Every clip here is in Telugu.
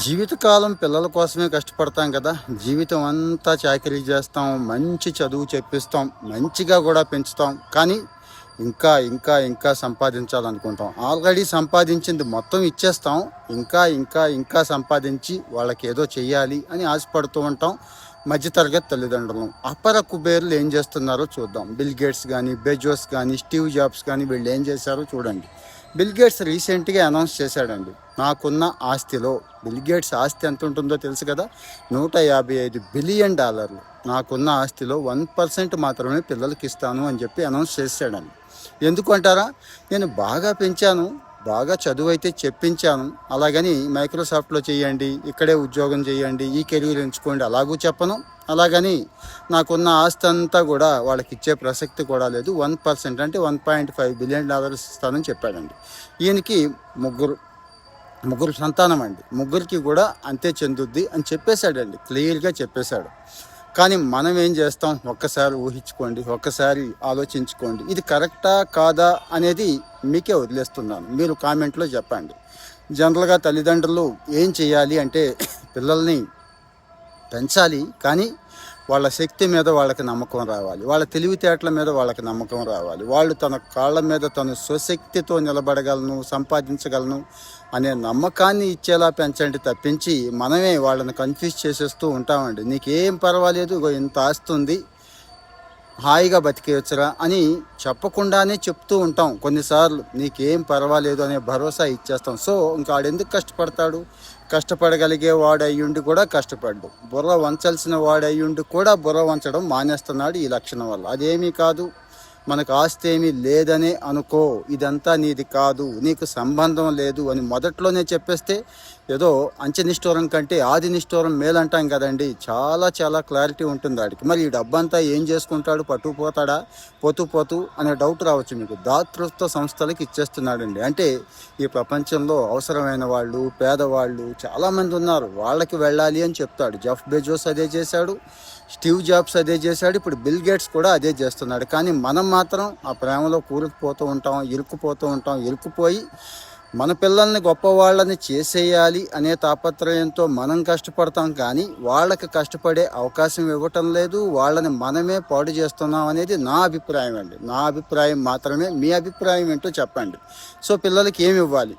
జీవితకాలం పిల్లల కోసమే కష్టపడతాం కదా. జీవితం అంతా చాకరీ చేస్తాం, మంచి చదువు చెప్పిస్తాం, మంచిగా కూడా పెంచుతాం. కానీ ఇంకా ఇంకా ఇంకా సంపాదించాలనుకుంటాం. ఆల్రెడీ సంపాదించింది మొత్తం ఇచ్చేస్తాం. ఇంకా ఇంకా ఇంకా సంపాదించి వాళ్ళకి ఏదో చెయ్యాలి అని ఆశపడుతూ ఉంటాం. మధ్యతరగతి తల్లిదండ్రులు. అపర కుబేర్లు ఏం చేస్తున్నారో చూద్దాం. బిల్ గేట్స్ కానీ, బెజోస్ కానీ, స్టీవ్ జాబ్స్ కానీ వీళ్ళు ఏం చేశారో చూడండి. బిల్ గేట్స్ రీసెంట్గా అనౌన్స్ చేశాడండి, నాకున్న ఆస్తిలో, బిల్ గేట్స్ ఆస్తి ఎంత ఉంటుందో తెలుసు కదా, $155 బిలియన్. నాకున్న ఆస్తిలో 1% మాత్రమే పిల్లలకి ఇస్తాను అని చెప్పి అనౌన్స్ చేశాడండి. ఎందుకు అంటారా? నేను బాగా పెంచాను, బాగా చదువు అయితే చెప్పించాను, అలాగని మైక్రోసాఫ్ట్లో చేయండి, ఇక్కడే ఉద్యోగం చేయండి, ఈ కెరీర్ ఎంచుకోండి అలాగూ చెప్పను, అలాగని నాకున్న ఆస్తి అంతా కూడా వాళ్ళకి ఇచ్చే ప్రసక్తి కూడా లేదు. 1% అంటే $1.5 బిలియన్ ఇస్తానని చెప్పాడండి. ఈయనకి ముగ్గురు సంతానం అండి. ముగ్గురికి కూడా అంతే చెందుద్ది అని చెప్పేశాడండి, క్లియర్గా చెప్పేశాడు. కానీ మనం ఏం చేస్తాం? ఒక్కసారి ఊహించుకోండి, ఒక్కసారి ఆలోచించుకోండి. ఇది కరెక్టా కాదా అనేది మీకే వదిలేస్తున్నాను, మీరు కామెంట్లో చెప్పండి. జనరల్గా తల్లిదండ్రులు ఏం చేయాలి అంటే పిల్లల్ని పెంచాలి, కానీ వాళ్ళ శక్తి మీద వాళ్ళకి నమ్మకం రావాలి, వాళ్ళ తెలివితేటల మీద వాళ్ళకి నమ్మకం రావాలి, వాళ్ళు తన కాళ్ళ మీద తను స్వశక్తితో నిలబడగలను, సంపాదించగలను అనే నమ్మకాన్ని ఇచ్చేలా పెంచండి తప్పించి మనమే వాళ్ళని కన్ఫ్యూజ్ చేసేస్తూ ఉంటామండి. నీకేం పర్వాలేదు, ఇంత ఆస్తుంది, హాయిగా బతికేయచ్చురా అని చెప్పకుండానే చెప్తూ ఉంటాం. కొన్నిసార్లు నీకేం పర్వాలేదు అనే భరోసా ఇచ్చేస్తాం. సో ఇంకా ఆడెందుకు కష్టపడతాడు? కష్టపడగలిగే వాడు అయ్యుండి కూడా కష్టపడ్డు, బుర్ర వంచాల్సిన వాడు అయ్యుండి కూడా బుర్ర వంచడం మానేస్తున్నాడు ఈ లక్షణం వల్ల. అదేమీ కాదు, మనకు ఆస్తి ఏమీ లేదనే అనుకో, ఇదంతా నీది కాదు, నీకు సంబంధం లేదు అని మొదట్లోనే చెప్పేస్తే ఏదో అంచెనిష్ఠూరం కంటే ఆది నిష్ఠూరం మేలంటాం కదండి. చాలా చాలా క్లారిటీ ఉంటుంది వాడికి. మరి ఈ డబ్బంతా ఏం చేసుకుంటాడు? పట్టుకుపోతాడా? పోతూ అనే డౌట్ రావచ్చు మీకు. దాతృత్వ సంస్థలకి ఇచ్చేస్తున్నాడండి. అంటే ఈ ప్రపంచంలో అవసరమైన వాళ్ళు, పేదవాళ్ళు చాలామంది ఉన్నారు, వాళ్ళకి వెళ్ళాలి అని చెప్తాడు. జెఫ్ బెజోస్ అదే చేశాడు, స్టీవ్ జాబ్స్ అదే చేశాడు, ఇప్పుడు బిల్ గేట్స్ కూడా అదే చేస్తున్నాడు. కానీ మనం మాత్రం ఆ ప్రేమలో కూరుకుపోతూ ఉంటాం, ఇరుక్కుపోయి మన పిల్లల్ని గొప్పవాళ్ళని చేసేయాలి అనే తాపత్రయంతో మనం కష్టపడతాం, కానీ వాళ్ళకి కష్టపడే అవకాశం ఇవ్వటం లేదు, వాళ్ళని మనమే పాడు చేస్తున్నాం అనేది నా అభిప్రాయం అండి. నా అభిప్రాయం మాత్రమే, మీ అభిప్రాయం ఏంటో చెప్పండి. సో పిల్లలకి ఏమి ఇవ్వాలి?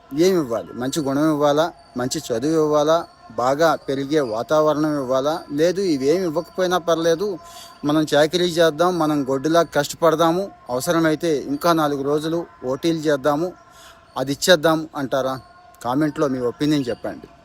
మంచి గుణం ఇవ్వాలా? మంచి చదువు ఇవ్వాలా? బాగా పెరిగే వాతావరణం ఇవ్వాలా? లేదు, ఇవేమి ఇవ్వకపోయినా పర్లేదు, మనం చాకరీ చేద్దాం, మనం గొడ్డులా కష్టపడదాము, అవసరమైతే ఇంకా 4 రోజులు ఓటీలు చేద్దాము, అది ఇచ్చేద్దాం అంటారా? కామెంట్లో మీ ఒపీనియన్ చెప్పండి.